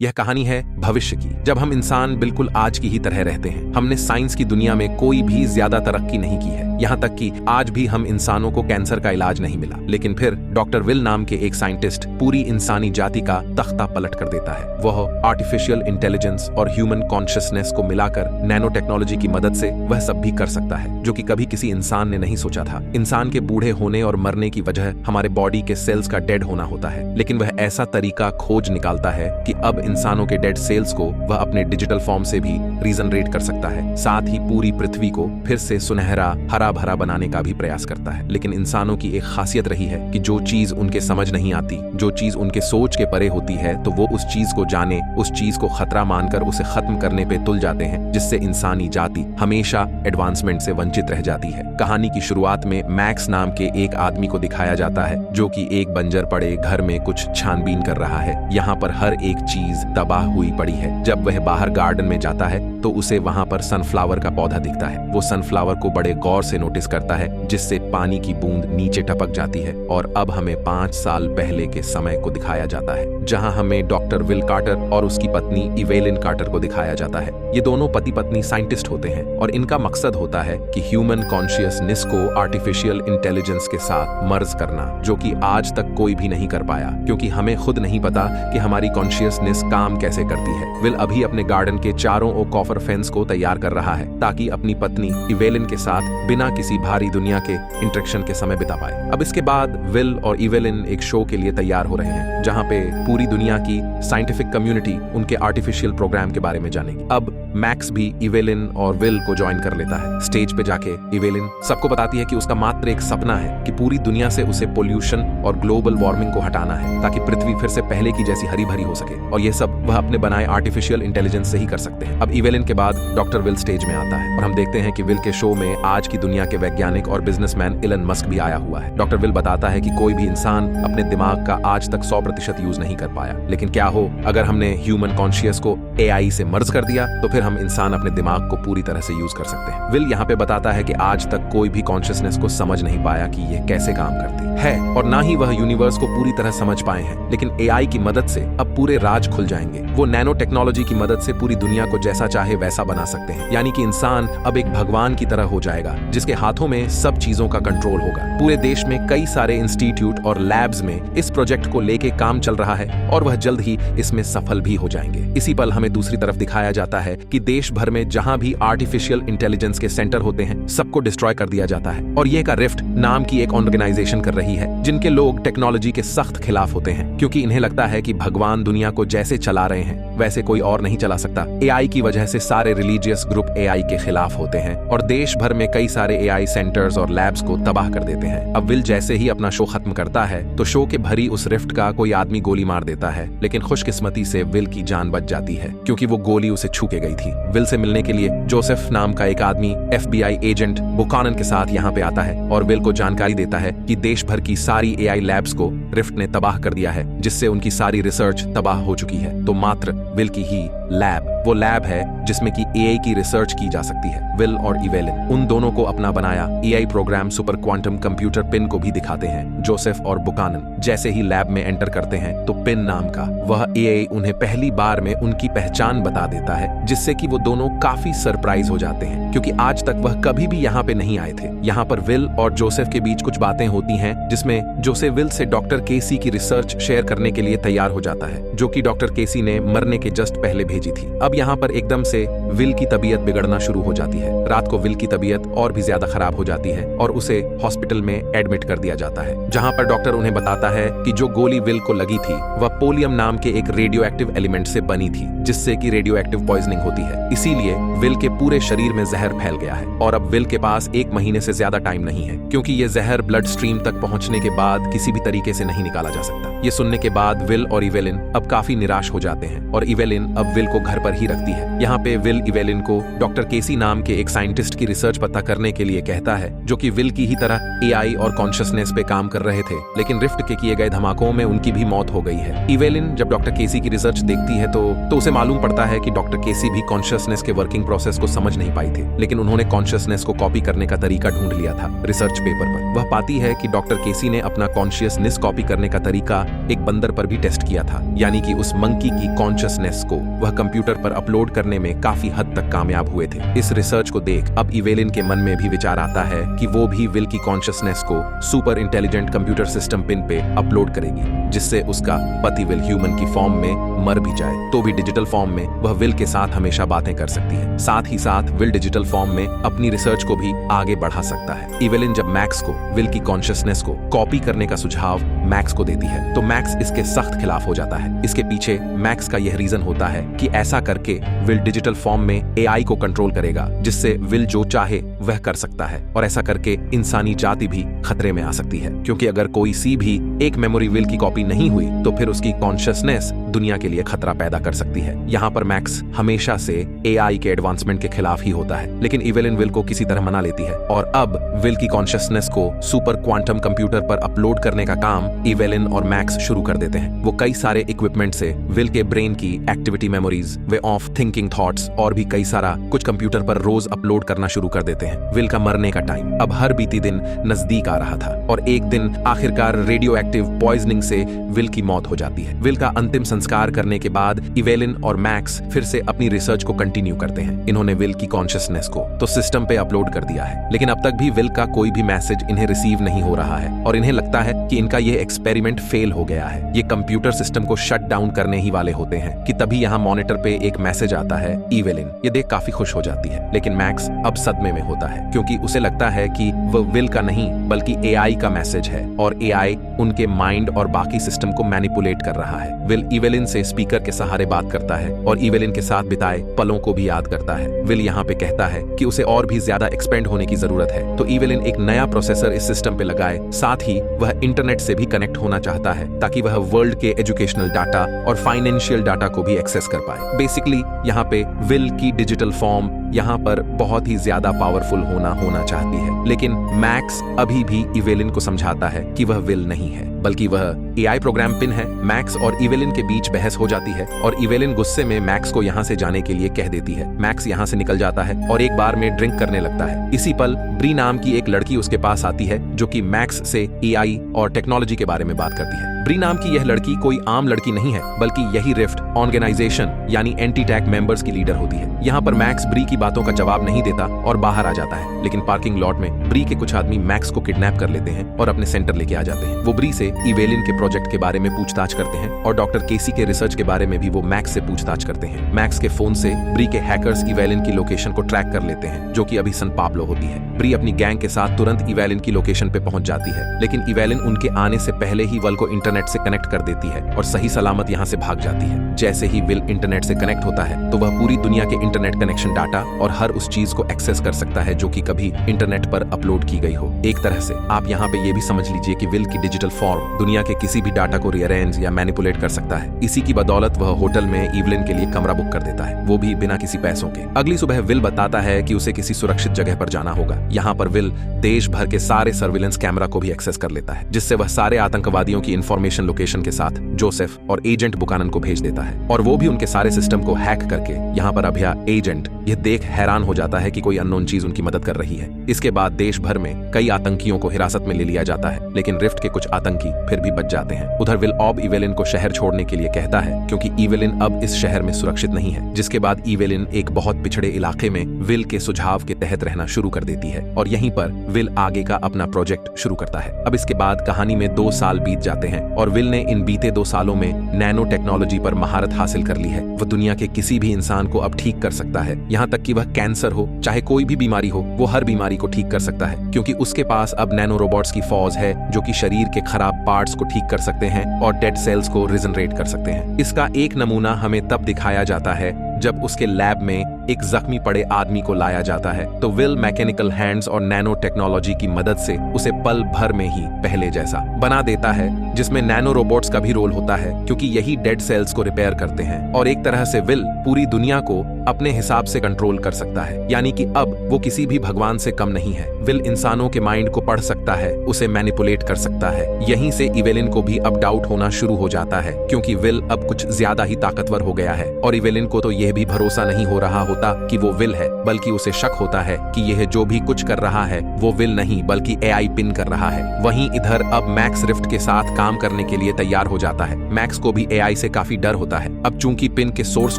यह कहानी है भविष्य की, जब हम इंसान बिल्कुल आज की ही तरह रहते हैं। हमने साइंस की दुनिया में कोई भी ज्यादा तरक्की नहीं की है, यहाँ तक कि आज भी हम इंसानों को कैंसर का इलाज नहीं मिला। लेकिन फिर डॉक्टर विल नाम के एक साइंटिस्ट पूरी इंसानी जाति का तख्ता पलट कर देता है। वह आर्टिफिशियल इंटेलिजेंस और ह्यूमन कॉन्शियसनेस को मिलाकर नैनो टेक्नोलॉजी की मदद से वह सब भी कर सकता है जो कि कभी किसी इंसान ने नहीं सोचा था। इंसान के बूढ़े होने और मरने की वजह हमारे बॉडी के सेल्स का डेड होना होता है, लेकिन वह ऐसा तरीका खोज निकालता है कि अब इंसानों के डेड सेल्स को वह अपने डिजिटल फॉर्म से भी रीजनरेट कर सकता है। साथ ही पूरी पृथ्वी को फिर से सुनहरा हरा भरा बनाने का भी प्रयास करता है। लेकिन इंसानों की एक खासियत रही है कि जो चीज उनके समझ नहीं आती, जो चीज उनके सोच के परे होती है, तो वो उस चीज को जाने, उस चीज को खतरा मानकर उसे खत्म करने पे तुल जाते हैं, जिससे इंसानी जाति हमेशा एडवांसमेंट से वंचित रह जाती है। कहानी की शुरुआत में मैक्स नाम के एक आदमी को दिखाया जाता है जो कि एक बंजर पड़े घर में कुछ छानबीन कर रहा है। यहाँ पर हर एक चीज तबाह हुई पड़ी है। जब वह बाहर गार्डन में जाता है तो उसे वहां पर सनफ्लावर का पौधा दिखता है। वो सनफ्लावर को बड़े गौर से नोटिस करता है, जिससे पानी की बूंद नीचे टपक जाती है। और अब हमें 5 साल पहले के समय को दिखाया जाता है, जहां हमें डॉक्टर विल कार्टर और उसकी पत्नी इवेलिन कार्टर को दिखाया जाता है। ये दोनों पति पत्नी साइंटिस्ट होते हैं और इनका मकसद होता है कि ह्यूमन कॉन्शियसनेस को आर्टिफिशियल इंटेलिजेंस के साथ मर्ज करना, जो कि आज तक कोई भी नहीं कर पाया, क्योंकि हमें खुद नहीं पता कि हमारी कॉन्शियसनेस काम कैसे करती है। विल अभी अपने गार्डन के चारों ओर कॉपर फेंस को तैयार कर रहा है ताकि अपनी पत्नी इवेलिन के साथ बिना किसी भारी दुनिया के इंटरेक्शन के समय बिता पाए। अब इसके बाद विल और इवेलिन एक शो के लिए तैयार हो रहे हैं, जहां पे पूरी दुनिया की साइंटिफिक कम्युनिटी उनके आर्टिफिशियल प्रोग्राम के बारे में जानेगी। अब मैक्स भी इवेलिन और विल को ज्वाइन कर लेता है। स्टेज पे जाके इवेलिन सबको बताती है कि उसका मात्र एक सपना है कि पूरी दुनिया से उसे पोल्यूशन और ग्लोबल वार्मिंग को हटाना है, ताकि पृथ्वी फिर से पहले की जैसी हरी भरी हो सके। और यह सब वह अपने बनाए आर्टिफिशियल इंटेलिजेंस से ही कर सकते हैं। अब इवेलिन के बाद डॉक्टर विल स्टेज में आता है और हम देखते हैं कि विल के शो में आज की दुनिया के वैज्ञानिक और बिजनेसमैन इलन मस्क भी आया हुआ है। डॉक्टर विल बताता है कि कोई भी इंसान अपने दिमाग का आज तक 100% यूज नहीं कर पाया, लेकिन क्या हो अगर हमने ह्यूमन कॉन्शियस को एआई से मर्ज कर दिया, तो फिर हम इंसान अपने दिमाग को पूरी तरह से यूज कर सकते हैं। विल यहाँ पे बताता है कि आज तक कोई भी कॉन्शियसनेस को समझ नहीं पाया कि ये कैसे काम करती है, और ना ही वह यूनिवर्स को पूरी तरह समझ पाए हैं। लेकिन एआई की मदद से अब पूरे राज खुल जाएंगे। वो नैनो टेक्नोलॉजी की मदद से पूरी दुनिया को जैसा चाहे वैसा बना सकते हैं। यानी कि इंसान अब एक भगवान की तरह हो जाएगा, जिसके हाथों में सब चीजों का कंट्रोल होगा। पूरे देश में कई सारे इंस्टीट्यूट और लैब्स में इस प्रोजेक्ट को लेके काम चल रहा है और वह जल्द ही इसमें सफल भी हो जाएंगे। इसी पल हमें दूसरी तरफ दिखाया जाता है कि देश भर में जहां भी आर्टिफिशियल इंटेलिजेंस के सेंटर होते हैं, सबको डिस्ट्रॉय कर दिया जाता है। और यह का रिफ्ट नाम की एक ऑर्गेनाइजेशन कर रही है, जिनके लोग टेक्नोलॉजी के सख्त खिलाफ होते हैं, क्योंकि इन्हें लगता है कि भगवान दुनिया को जैसे चला रहे हैं वैसे कोई और नहीं चला सकता। एआई की वजह से सारे रिलीजियस ग्रुप एआई के खिलाफ होते हैं और देश भर में कई सारे एआई सेंटर्स और लैब्स को तबाह कर देते हैं। अब विल जैसे ही अपना शो खत्म करता है तो शो के भरी उस रिफ्ट का कोई आदमी गोली मार देता है, लेकिन खुशकिस्मती से विल की जान बच जाती है, क्योंकि वो गोली उसे छू के गई थी। विल से मिलने के लिए जोसेफ नाम का एक आदमी FBI एजेंट बुकानन के साथ यहाँ पे आता है और विल को जानकारी देता है कि देश भर की सारी एआई लैब्स को रिफ्ट ने तबाह कर दिया है, जिससे उनकी सारी रिसर्च तबाह हो चुकी है। तो मात्र विल की ही लैब वो लैब है जिसमें कि एआई की रिसर्च की जा सकती है। विल और इवेलिन उन दोनों को अपना बनाया AI programme super quantum computer pin को भी दिखाते हैं। जोसेफ और बुकानन जैसे ही लैब में एंटर करते हैं तो पिन नाम का वह एआई उन्हें पहली बार में उनकी पहचान बता देता है, जिससे कि वो दोनों काफी सरप्राइज हो जाते हैं, क्योंकि आज तक वह कभी भी यहाँ पे नहीं आए थे। यहाँ पर विल और जोसेफ के बीच कुछ बातें होती हैं, जिसमें जोसेफ विल से डॉक्टर केसी की रिसर्च शेयर करने के लिए तैयार हो जाता है, जो कि डॉक्टर केसी ने मरने के जस्ट पहले भेजी थी। अब यहाँ पर एकदम से विल की तबीयत बिगड़ना शुरू हो जाती है। रात को विल की तबीयत और भी ज्यादा खराब हो जाती है और उसे हॉस्पिटल में एडमिट कर दिया जाता है, जहाँ पर डॉक्टर उन्हें बताता है कि जो गोली विल को लगी थी वह पोलियम नाम के एक रेडियो एक्टिव एलिमेंट से बनी थी, जिससे कि रेडियो एक्टिव पॉइजनिंग होती है। इसीलिए विल के पूरे शरीर में जहर फैल गया है और अब विल के पास 1 महीने से ज्यादा टाइम नहीं है, क्योंकि ये जहर ब्लड स्ट्रीम तक पहुंचने के बाद किसी भी तरीके से नहीं निकाला जा सकता। ये सुनने के बाद विल और इवेलिन अब काफी निराश हो जाते हैं और इवेलिन अब विल को घर पर ही रखती है। यहाँ पे विल इवेलिन को डॉक्टर केसी नाम के एक साइंटिस्ट की रिसर्च पता करने के लिए कहता है, जो कि विल की ही तरह एआई और कॉन्शियसनेस पे काम कर रहे थे, लेकिन रिफ्ट के किए गए धमाकों में उनकी भी मौत हो गई है। इवेलिन जब डॉक्टर केसी की रिसर्च देखती है तो उसे मालूम पड़ता है कि डॉक्टर केसी भी कॉन्शियसनेस के वर्किंग प्रोसेस को समझ नहीं पाई थी, लेकिन उन्होंने कॉन्शियसनेस को कॉपी करने का तरीका ढूंढ लिया था रिसर्च पेपर पर। वह पाती है कि डॉक्टर केसी ने अपना कॉन्शियसनेस कॉपी कॉपी करने का तरीका एक बंदर पर भी टेस्ट किया था, यानी कि उस मंकी की कॉन्शियसनेस को वह कंप्यूटर पर अपलोड करने में काफी हद तक कामयाब हुए थे। इस रिसर्च को देख अब इवेलिन के मन में भी विचार आता है कि वो भी विल की कॉन्शियसनेस को super intelligent computer system pin पे अपलोड करेगी, जिससे उसका पति विल ह्यूमन की फॉर्म में मर भी जाए तो भी डिजिटल फॉर्म में वह विल के साथ हमेशा बातें कर सकती है। साथ ही साथ विल डिजिटल फॉर्म में अपनी रिसर्च को भी आगे बढ़ा सकता है। इवेलिन जब मैक्स को विल की कॉन्शियसनेस को कॉपी करने का सुझाव मैक्स को देती है तो मैक्स इसके सख्त खिलाफ हो जाता है। इसके पीछे मैक्स का यह रीजन होता है कि ऐसा करके विल डिजिटल फॉर्म में एआई को कंट्रोल करेगा, जिससे विल जो चाहे वह कर सकता है, और ऐसा करके इंसानी जाति भी खतरे में आ सकती है, क्योंकि अगर कोई सी भी एक मेमोरी विल की कॉपी नहीं हुई तो फिर उसकी कॉन्शियसनेस दुनिया के लिए खतरा पैदा कर सकती है। यहाँ पर मैक्स हमेशा से एआई के एडवांसमेंट के खिलाफ ही होता है, लेकिन इवेलिन विल को किसी तरह मना लेती है और अब विल की कॉन्शियसनेस को सुपर क्वांटम कंप्यूटर पर अपलोड करने का काम इवेलिन और मैक्स शुरू कर देते हैं। वो कई सारे इक्विपमेंट से विल के ब्रेन की activity memories, way of thinking thoughts और भी कई सारा कुछ कंप्यूटर पर रोज अपलोड करना शुरू कर देते हैं। विल का मरने का टाइम अब हर बीती दिन नजदीक आ रहा था और एक दिन आखिरकार रेडियो एक्टिव पॉइजनिंग से विल की मौत हो जाती है। विल का अंतिम संस्कार करने के बाद इवेलिन और मैक्स फिर से अपनी रिसर्च को कंटिन्यू करते हैं। इन्होंने विल की कॉन्शियसनेस को तो सिस्टम पे अपलोड कर दिया है, लेकिन अब तक भी विल का कोई भी मैसेज इन्हें रिसीव नहीं हो रहा है और इन्हें लगता है कि इनका ये एक्सपेरिमेंट फेल हो गया है। ये कंप्यूटर सिस्टम को शट डाउन करने ही वाले होते हैं कि तभी यहाँ मॉनिटर पे एक मैसेज आता है इवेलिन। ये देख काफी खुश हो जाती है, लेकिन मैक्स अब सदमे में होता है क्योंकि उसे लगता है कि वह विल का नहीं बल्कि एआई का मैसेज है और एआई उनके माइंड और बाकी सिस्टम को मैनिपुलेट कर रहा है। विल इवेलिन से स्पीकर के सहारे बात करता है और इवेलिन के साथ बिताए पलों को भी याद करता है। विल यहाँ पे कहता है कि उसे और भी ज्यादा एक्सपेंड होने की जरूरत है, तो इवेलिन एक नया प्रोसेसर इस सिस्टम पे लगाए। साथ ही वह इंटरनेट से भी कनेक्ट होना चाहता है ताकि वह वर्ल्ड के एजुकेशनल डाटा और फाइनेंशियल डाटा को भी एक्सेस कर पाए। बेसिकली यहाँ पे विल की डिजिटल फॉर्म यहाँ पर बहुत ही ज्यादा पावरफुल होना चाहती है, लेकिन मैक्स अभी भी इवेलिन को समझाता है कि वह विल नहीं है बल्कि वह एआई प्रोग्राम पिन है। मैक्स और इवेलिन के बीच बहस हो जाती है और इवेलिन गुस्से में मैक्स को यहाँ से जाने के लिए कह देती है। मैक्स यहाँ से निकल जाता है और एक बार में ड्रिंक करने लगता है। इसी पल ब्री नाम की एक लड़की उसके पास आती है जो कि मैक्स से एआई और टेक्नोलॉजी के बारे में बात करती है। ब्री नाम की यह लड़की कोई आम लड़की नहीं है बल्कि यही रिफ्ट ऑर्गेनाइजेशन यानी एंटी टैक मेंबर्स की लीडर होती है। यहाँ पर मैक्स ब्री की बातों का जवाब नहीं देता और बाहर आ जाता है, लेकिन पार्किंग लॉट में ब्री के कुछ आदमी मैक्स को किडनैप कर लेते हैं और अपने सेंटर लेके आ जाते हैं। वो ब्री से इवेलिन के प्रोजेक्ट के बारे में पूछताछ करते हैं और डॉक्टर केसी के रिसर्च के बारे में भी वो मैक्स से पूछताछ करते हैं। मैक्स के फोन से ब्री के हैकर्स इवेलिन की लोकेशन को ट्रैक कर लेते हैं जो कि अभी सन पाब्लो होती है। ब्री अपनी गैंग के साथ तुरंत इवेलिन की लोकेशन पे पहुंच जाती है, लेकिन इवेलिन उनके आने से पहले ही विल को इंटरनेट से कनेक्ट कर देती है और सही सलामत यहाँ से भाग जाती है। जैसे ही विल इंटरनेट से कनेक्ट होता है तो वह पूरी दुनिया के इंटरनेट कनेक्शन डाटा और हर उस चीज को एक्सेस कर सकता है जो कि कभी इंटरनेट पर अपलोड की गई हो। एक तरह से आप यहाँ पे ये भी समझ लीजिए कि विल की डिजिटल फॉर्म दुनिया के किसी भी डाटा को रीअरेंज या मैनिपुलेट कर सकता है। इसी की बदौलत वह होटल में इवेलिन के लिए कमरा बुक कर देता है, वो भी बिना किसी पैसों के। अगली सुबह विल बताता है कि उसे किसी सुरक्षित जगह पर जाना होगा। यहाँ पर विल देश भर के सारे सर्विलेंस कैमरा को भी एक्सेस कर लेता है, जिससे वह सारे आतंकवादियों की इंफॉर्मेशन लोकेशन के साथ जोसेफ और एजेंट बुकानन को भेज देता है और वो भी उनके सारे सिस्टम को हैक करके यहाँ पर अभया एजेंट यह देख हैरान हो जाता है कि कोई अननोन चीज उनकी मदद कर रही है। इसके बाद देश भर में कई आतंकियों को हिरासत में ले लिया जाता है, लेकिन रिफ्ट के कुछ आतंकी फिर भी बच जाते हैं। उधर विल अब इवेलिन को शहर छोड़ने के लिए कहता है क्योंकि इवेलिन अब इस शहर में सुरक्षित नहीं है, जिसके बाद इवेलिन एक बहुत पिछड़े इलाके में विल के सुझाव के तहत रहना शुरू कर देती है और यहीं पर विल आगे का अपना प्रोजेक्ट शुरू करता है। अब इसके बाद कहानी में 2 साल बीत जाते हैं और विल ने इन बीते 2 सालों में नैनो टेक्नोलॉजी पर महारत हासिल कर ली है। वह दुनिया के किसी भी इंसान को अब ठीक कर सकता है, यहाँ तक कि वह कैंसर हो चाहे कोई भी बीमारी हो, वो हर बीमारी को ठीक कर सकता है क्योंकि उसके पास अब नैनो रोबोट्स की फौज है जो कि शरीर के खराब पार्ट्स को ठीक कर सकते हैं और डेड सेल्स को रिजनरेट कर सकते हैं। इसका एक नमूना हमें तब दिखाया जाता है जब उसके लैब में एक जख्मी पड़े आदमी को लाया जाता है तो विल मैकेनिकल हैंड्स और नैनो टेक्नोलॉजी की मदद से उसे पल भर में ही पहले जैसा बना देता है, जिसमें नैनो रोबोट्स का भी रोल होता है क्योंकि यही डेड सेल्स को रिपेयर करते हैं। और एक तरह से विल पूरी दुनिया को अपने हिसाब से कंट्रोल कर सकता है, यानी कि अब वो किसी भी भगवान से कम नहीं है। विल इंसानों के माइंड को पढ़ सकता है, उसे मैनिपुलेट कर सकता है। यहीं से इवेलिन को भी अब डाउट होना शुरू हो जाता है क्योंकि विल अब कुछ ज्यादा ही ताकतवर हो गया है और इवेलिन को तो यह भी भरोसा नहीं हो रहा होता कि वो विल है, बल्कि उसे शक होता है कि यह जो भी कुछ कर रहा है वो विल नहीं बल्कि एआई पिन कर रहा है। वहीं इधर अब मैक्स रिफ्ट के साथ काम करने के लिए तैयार हो जाता है। मैक्स को भी एआई से काफी डर होता है। अब चूंकि पिन के सोर्स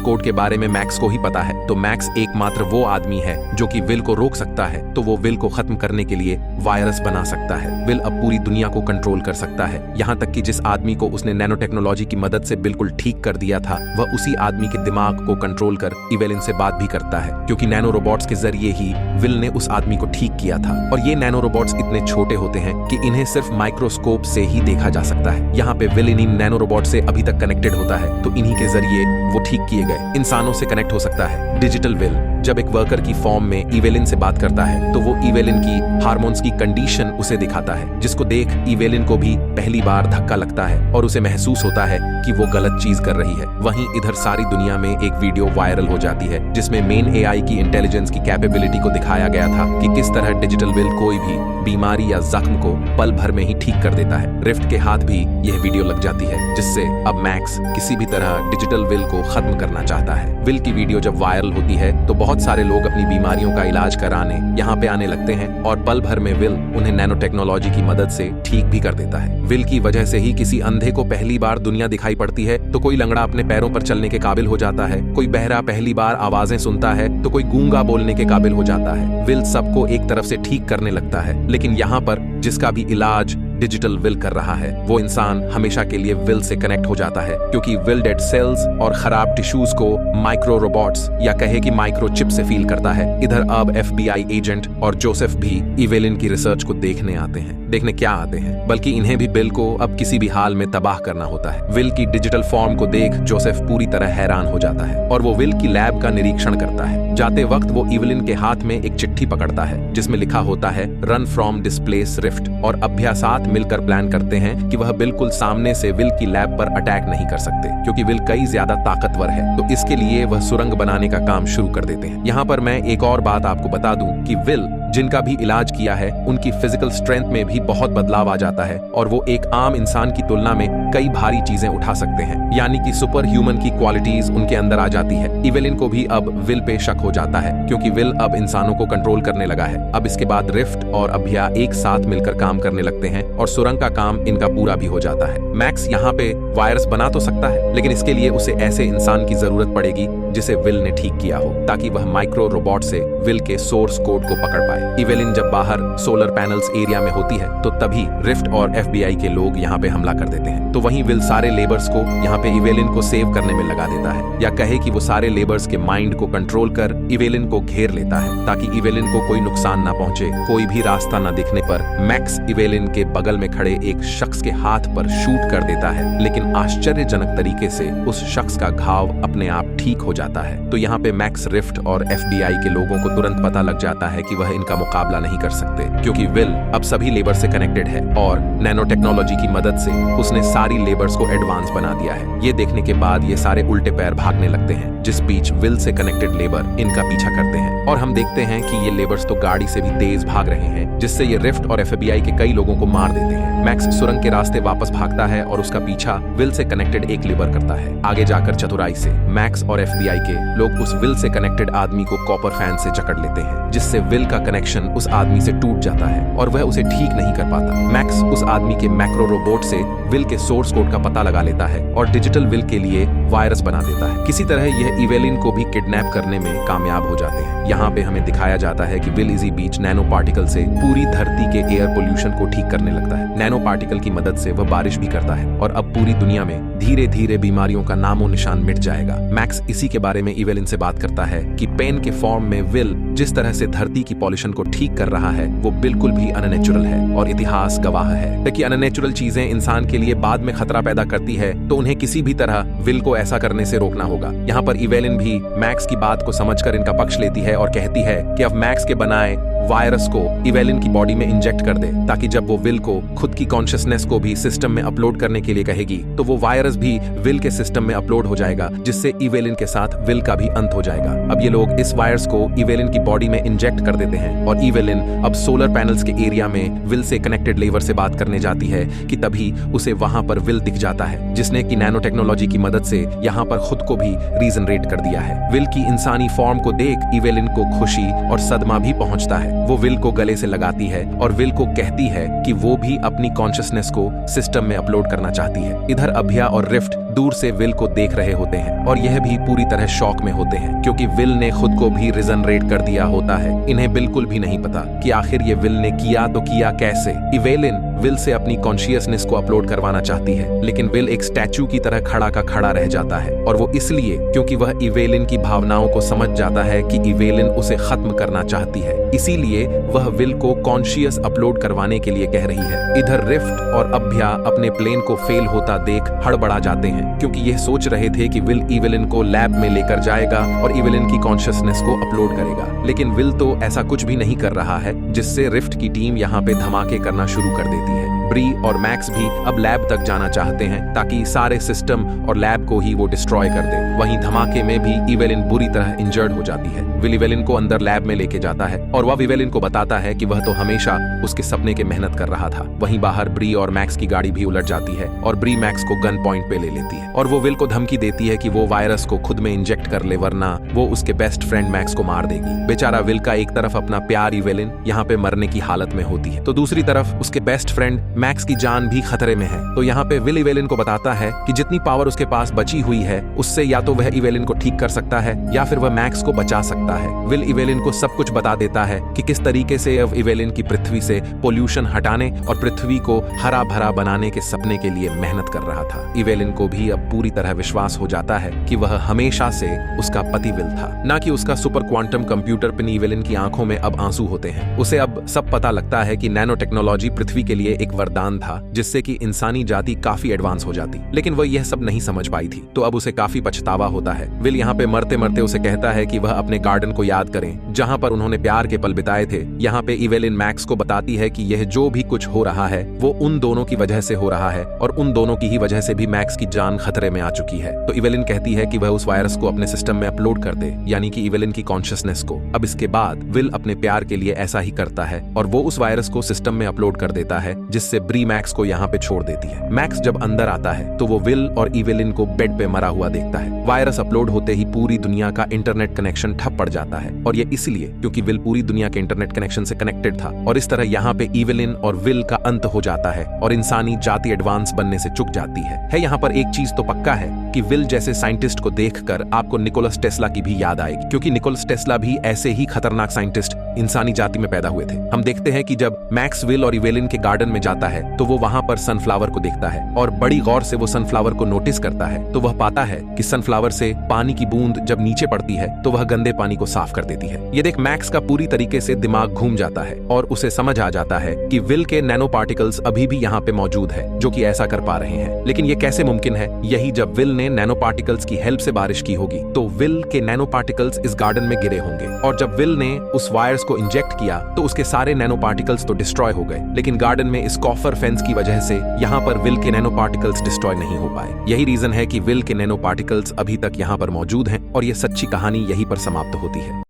कोड के बारे में मैक्स को ही पता है, तो मैक्स एकमात्र वो आदमी है जो कि विल को रोक सकता है। तो वो विल को खत्म करने के लिए वायरस बना सकता है। विल अब पूरी दुनिया को कंट्रोल कर सकता है, यहाँ तक कि जिस आदमी को उसने नैनो टेक्नोलॉजी की मदद से बिल्कुल ठीक कर दिया था, वह उसी आदमी के दिमाग को कंट्रोल कर इवेलिन से बात भी करता है, क्योंकि नैनो रोबोट्स के जरिए ही विल ने उस आदमी को ठीक किया था। और ये नैनो रोबोट्स इतने छोटे होते हैं कि इन्हें सिर्फ माइक्रोस्कोप से ही देखा जा सकता है। यहाँ पे विल इन नैनो रोबोट से अभी तक कनेक्टेड होता है, तो इन्हीं के जरिए वो ठीक किए गए इंसानों से कनेक्ट हो सकता है। डिजिटल विल जब एक वर्कर की फॉर्म में इवेलिन से बात करता है, तो वो इवेलिन की हार्मोन्स की कंडीशन उसे दिखाता है, जिसको देख इवेलिन को भी पहली बार धक्का लगता है और उसे महसूस होता है कि वो गलत चीज कर रही है। वहीं इधर सारी दुनिया में एक वीडियो वायरल हो जाती है, जिसमें मेन एआई की इंटेलिजेंस की कैपेबिलिटी को दिखाया गया था कि किस तरह डिजिटल विल कोई भी बीमारी या जख्म को पल भर में ही ठीक कर देता है। रिफ्ट के हाथ भी यह वीडियो लग जाती है, जिससे अब मैक्स किसी भी तरह डिजिटल विल को खत्म करना चाहता है। विल की वीडियो जब वायरल होती है तो बहुत सारे लोग अपनी बीमारियों का इलाज कराने यहाँ पे आने लगते हैं, और पल भर में विल उन्हें नैनो टेक्नोलॉजी की मदद से ठीक भी कर देता है। विल की वजह से ही किसी अंधे को पहली बार दुनिया दिखाई पड़ती है, तो कोई लंगड़ा अपने पैरों पर चलने के काबिल हो जाता है, कोई बहरा पहली बार आवाजें सुनता है, तो कोई गूंगा बोलने के काबिल हो जाता है। विल सबको एक तरफ से ठीक करने लगता है, लेकिन यहाँ पर जिसका भी इलाज डिजिटल विल कर रहा है, वो इंसान हमेशा के लिए विल से कनेक्ट हो जाता है, क्योंकि विल डेड सेल्स और खराब टिश्यूज को माइक्रो रोबोट्स या कहे कि माइक्रो चिप से फील करता है। इधर अब एफबीआई एजेंट और जोसेफ भी इवेलिन की रिसर्च को देखने आते हैं। देखने क्या आते हैं, बल्कि इन्हें भी विल को अब किसी भी हाल में तबाह करना होता है। विल की डिजिटल फॉर्म को देख जोसेफ पूरी तरह हैरान हो जाता है और वो विल की लैब का निरीक्षण करता है। जाते वक्त वो इवेलिन के हाथ में एक चिट्ठी पकड़ता है, जिसमें लिखा होता है रन फ्रॉम डिस्प्लेस रिफ्ट, और अभ्यासात मिलकर प्लान करते हैं कि वह बिल्कुल सामने से विल की लैब पर अटैक नहीं कर सकते, क्योंकि विल कई ज्यादा ताकतवर है। तो इसके लिए वह सुरंग बनाने का काम शुरू कर देते हैं। यहाँ पर मैं एक और बात आपको बता दूं कि विल जिनका भी इलाज किया है, उनकी फिजिकल स्ट्रेंथ में भी बहुत बदलाव आ जाता है, और वो एक आम इंसान की तुलना में कई भारी चीजें उठा सकते हैं, यानी कि सुपर ह्यूमन की क्वालिटीज उनके अंदर आ जाती है। इवेलिन को भी अब विल पे शक हो जाता है, क्योंकि विल अब इंसानों को कंट्रोल करने लगा है। अब इसके बाद रिफ्ट और अभ्या एक साथ मिलकर काम करने लगते हैं, और सुरंग का काम इनका पूरा भी हो जाता है। मैक्स यहाँ पे वायरस बना तो सकता है, लेकिन इसके लिए उसे ऐसे इंसान की जरूरत पड़ेगी जिसे विल ने ठीक किया हो, ताकि वह माइक्रो रोबोट से विल के सोर्स कोड को पकड़ पाए। इवेलिन जब बाहर सोलर पैनल्स एरिया में होती है, तो तभी रिफ्ट और एफबीआई के लोग यहाँ पे हमला कर देते हैं। तो वहीं विल सारे लेबर्स को यहाँ पे इवेलिन को सेव करने में लगा देता है, या कहे कि वो सारे लेबर्स के माइंड को कंट्रोल कर इवेलिन को घेर लेता है, ताकि इवेलिन को कोई नुकसान ना पहुंचे। कोई भी रास्ता न दिखने पर मैक्स इवेलिन के बगल में खड़े एक शख्स के हाथ पर शूट कर देता है, लेकिन आश्चर्यजनक तरीके से उस शख्स का घाव अपने आप ठीक हो जाता है। तो यहाँ पे मैक्स, रिफ्ट और एफबीआई के लोगों को तुरंत पता लग जाता है कि वह इनका मुकाबला नहीं कर सकते, क्योंकि विल अब सभी लेबर से कनेक्टेड है, और नैनो टेक्नोलॉजी की मदद से उसने सारी लेबर्स को एडवांस बना दिया है। ये देखने के बाद ये सारे उल्टे पैर भागने लगते हैं, जिस बीच विल से कनेक्टेड लेबर इनका पीछा करते हैं, और हम देखते हैं कि ये लेबर्स तो गाड़ी से भी तेज भाग रहे हैं, जिससे ये रिफ्ट और एफबीआई के कई लोगों को मार देते हैं। मैक्स सुरंग के रास्ते वापस भागता है और उसका पीछा विल से कनेक्टेड एक लेबर करता है। आगे जाकर चतुराई से मैक्स और एफबीआई के लोग उस विल से कनेक्टेड आदमी को कॉपर फैन से जकड़ लेते हैं, जिससे विल का कनेक्शन उस आदमी से टूट जाता है और वह उसे ठीक नहीं कर पाता। मैक्स उस आदमी के मैक्रो रोबोट से विल के सोर्स कोड का पता लगा लेता है और डिजिटल विल के लिए वायरस बना देता है। किसी तरह यह इवेलिन को भी किडनैप करने में कामयाब हो जाते हैं। यहाँ पे हमें दिखाया जाता है कि विल इसी बीच नैनो पार्टिकल से पूरी धरती के एयर पोल्यूशन को ठीक करने लगता है। नैनो पार्टिकल की मदद से वह बारिश भी करता है, और अब पूरी दुनिया में धीरे धीरे बीमारियों का नामो निशान मिट जाएगा। मैक्स इसी के बारे में इवेलिन से बात करता है कि पेन के फॉर्म में विल जिस तरह से धरती की पॉल्यूशन को ठीक कर रहा है, वो बिल्कुल भी अननेचुरल है, और इतिहास गवाह है कि अननेचुरल चीजें इंसान के लिए बाद में खतरा पैदा करती है, तो उन्हें किसी भी तरह विल को ऐसा करने से रोकना होगा। यहाँ पर इवेलिन भी मैक्स की बात को समझकर इनका पक्ष लेती है और कहती है कि अब मैक्स के बनाए वायरस को इवेलिन की बॉडी में इंजेक्ट कर दे, ताकि जब वो विल को खुद की कॉन्शियसनेस को भी सिस्टम में अपलोड करने के लिए कहेगी तो वो वायरस भी विल के सिस्टम में अपलोड हो जाएगा, जिससे इवेलिन के साथ विल का भी अंत हो जाएगा। अब ये लोग इस वायरस को इवेलिन की बॉडी में इंजेक्ट कर देते हैं और इवेलिन अब सोलर पैनल्स के एरिया में विल से कनेक्टेड लेवर से बात करने जाती है कि तभी उसे वहां पर विल दिख जाता है, जिसने की नैनो टेक्नोलॉजी की मदद से यहाँ पर खुद को भी रीजनरेट कर दिया है। विल की इंसानी फॉर्म को देख इवेलिन को खुशी और सदमा भी पहुंचता है। वो विल को गले से लगाती है और विल को कहती है कि वो भी अपनी कॉन्शियसनेस को सिस्टम में अपलोड करना चाहती है। इधर अभ्या और रिफ्ट दूर से विल को देख रहे होते हैं और यह भी पूरी तरह शॉक में होते हैं, क्योंकि विल ने खुद को भी रीजनरेट कर दिया होता है। इन्हें बिल्कुल भी नहीं पता कि आखिर ये विल ने किया तो किया कैसे। इवेलिन विल से अपनी कॉन्शियसनेस को अपलोड करवाना चाहती है, लेकिन विल एक स्टैचू की तरह खड़ा का खड़ा रह जाता है, और वो इसलिए क्योंकि वह इवेलिन की भावनाओं को समझ जाता है कि इवेलिन उसे खत्म करना चाहती है, इसीलिए वह विल को कॉन्शियस अपलोड करवाने के लिए कह रही है। इधर रिफ्ट और अभ्या अपने प्लेन को फेल होता देख हड़बड़ा जाते हैं, क्योंकि यह सोच रहे थे कि विल इवेलिन को लैब में लेकर जाएगा और इवेलिन की कॉन्शियसनेस को अपलोड करेगा, लेकिन विल तो ऐसा कुछ भी नहीं कर रहा है, जिससे रिफ्ट की टीम यहाँ पे धमाके करना शुरू कर देती है। ब्री और मैक्स भी अब लैब तक जाना चाहते हैं ताकि सारे सिस्टम और लैब को ही वो डिस्ट्रॉय कर दे। वहीं धमाके में भी इवेलिन बुरी तरह इंजर्ड हो जाती है। विल इवेलिन को अंदर लैब में लेके जाता है और वह इवेलिन को बताता है कि वह तो हमेशा उसके सपने के मेहनत कर रहा था। वहीं बाहर ब्री और मैक्स की गाड़ी भी उलट जाती है और ब्री मैक्स को गन पॉइंट पे ले लेती है और वो विल को धमकी देती है कि वो वायरस को खुद में इंजेक्ट कर ले, वरना वो उसके बेस्ट फ्रेंड मैक्स को मार देगी। बेचारा विल का एक तरफ अपना प्यार इवेलिन यहाँ पे मरने की हालत में होती है, तो दूसरी तरफ उसके बेस्ट फ्रेंड मैक्स की जान भी खतरे में है। तो यहाँ पे विल इवेलिन को बताता है कि जितनी पावर उसके पास बची हुई है उससे या तो वह इवेलिन को ठीक कर सकता है या फिर वह मैक्स को बचा सकता है। विल इवेलिन को सब कुछ बता देता है कि किस तरीके से अब इवेलिन की पृथ्वी से पोल्यूशन हटाने और पृथ्वी को हरा भरा बनाने के सपने के लिए मेहनत कर रहा था। इवेलिन को भी अब पूरी तरह विश्वास हो जाता है कि वह हमेशा से उसका पति विल था, ना कि उसका सुपर क्वांटम कंप्यूटर पिन। इवेलिन की आंखों में अब आंसू होते हैं। उसे अब सब पता लगता है कि नैनो टेक्नोलॉजी पृथ्वी के लिए एक वरदान था, जिससे कि इंसानी जाति काफी एडवांस हो जाती, लेकिन वह यह सब नहीं समझ पाई थी। तो अब उसे काफी पछतावा होता है। विल यहाँ पे मरते मरते उसे कहता है कि वह अपने गार्डन को याद करें जहाँ पर उन्होंने प्यार के पल बिताए थे। यहाँ पे इवेलिन मैक्स को बताती है कि यह जो भी कुछ हो रहा है वो उन दोनों की वजह से हो रहा है और उन दोनों की ही वजह से भी मैक्स की जान खतरे में आ चुकी है। तो इवेलिन कहती है कि वह उस वायरस को अपने सिस्टम में अपलोड कर दे, यानी कि इवेलिन की कॉन्शियसनेस को। अब इसके बाद विल अपने प्यार के लिए ऐसा ही करता है और वो उस वायरस को सिस्टम में अपलोड कर देता है, जिससे ब्री मैक्स को यहाँ पे छोड़ देती है। मैक्स जब अंदर आता है तो वो विल और इवेलिन को बेड पे मरा हुआ देखता है। वायरस अपलोड होते ही पूरी दुनिया का इंटरनेट कनेक्शन ठप पड़ जाता है, और ये इसलिए क्योंकि विल पूरी दुनिया के इंटरनेट कनेक्शन से कनेक्टेड था। और इस तरह यहाँ पे इवेलिन और विल का अंत हो जाता है और इंसानी जाति एडवांस बनने से चुक जाती है। यहाँ पर एक चीज तो पक्का है कि विल जैसे साइंटिस्ट को देखकर आपको निकोलस टेस्ला की भी याद आएगी, क्योंकि निकोलस टेस्ला भी ऐसे ही खतरनाक साइंटिस्ट इंसानी जाति में पैदा हुए थे। हम देखते हैं कि जब मैक्स विल और इवेलिन के गार्डन में जाता है तो वो वहां पर सनफ्लावर को देखता है और बड़ी गौर से वो सनफ्लावर को नोटिस करता है। तो वह पाता है कि सनफ्लावर से पानी की बूंद जब नीचे पड़ती है तो वह गंदे पानी को साफ कर देती है। ये देख मैक्स का पूरी तरीके से दिमाग घूम जाता है और उसे समझ आ जाता है कि विल के नैनो पार्टिकल्स अभी भी यहाँ पे मौजूद है जो कि ऐसा कर पा रहे हैं। लेकिन ये कैसे मुमकिन है? यही जब विल ने नैनो पार्टिकल्स की हेल्प से बारिश की होगी, तो विल के नैनो पार्टिकल्स इस गार्डन में गिरे होंगे और जब विल ने उस वायरस को इंजेक्ट किया तो उसके सारे नैनो पार्टिकल्स तो डिस्ट्रॉय हो गए, लेकिन गार्डन में इस कॉफर फेंस की वजह से यहाँ पर विल के नैनो पार्टिकल्स डिस्ट्रॉय नहीं हो पाए। यही रीजन है कि विल के नैनो पार्टिकल्स अभी तक यहाँ पर मौजूद हैं और ये सच्ची कहानी यहीं पर समाप्त होती है।